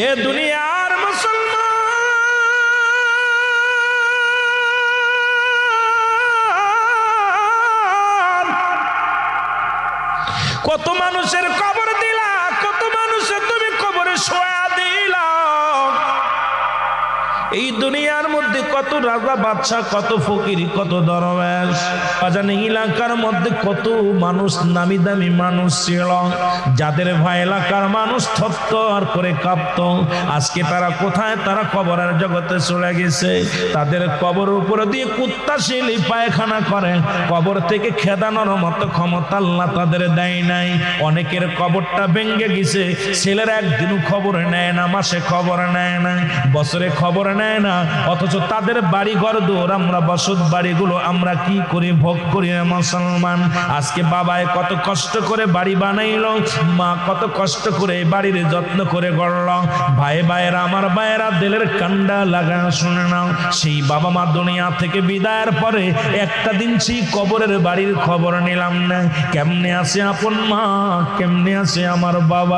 এ দুনিয়ার মুসলমান, কত মানুষের কবর দিলা, কত মানুষের তুমি কবরে শোয়া দিলা। এই দুনিয়ার মধ্যে কত রাজা বাদশা, কত ফকির, কত দরবেশ, অজানি এলাকার মধ্যে কত মানুষ, নামি দামি মানুষ ছিল, যাদের ভয় এলাকার মানুষ থরথর করে কাঁপত। আজকে তারা কোথায়? তারা কবরের জগতে চলে গেছে। তাদের কবর উপরে দিয়ে কুত্তা শিলি পায়খানা করে, কবর থেকে খেদানোর মতো ক্ষমতা আল্লাহ তাদের দেয় নাই। অনেকের কবরটা ভেঙে গেছে, ছেলের একদিনও খবর নেয় না, মাসে খবর নেয় না, বছরে খবর নেয় না, অথচ তাদের বাড়ি ঘর দৌড়, আমরা বসত বাড়িগুলো আমরা কি করি, ভোগ করি না মুসলমান। আজকে বাবায় কত কষ্ট করে বাড়ি বানাইলো, মা কত কষ্ট করে বাড়ির যত্ন করে গড়ল। ভাইয়েরা, আমার ভাইয়েরা, দিলের কান্ডা লাগা শুনে নাও, সেই বাবা মা দুনিয়া থেকে বিদায়ের পরে একটা দিন সেই কবরের বাড়ির খবর নিলাম না। কেমনে আছে আপন মা, কেমনে আছে আমার বাবা।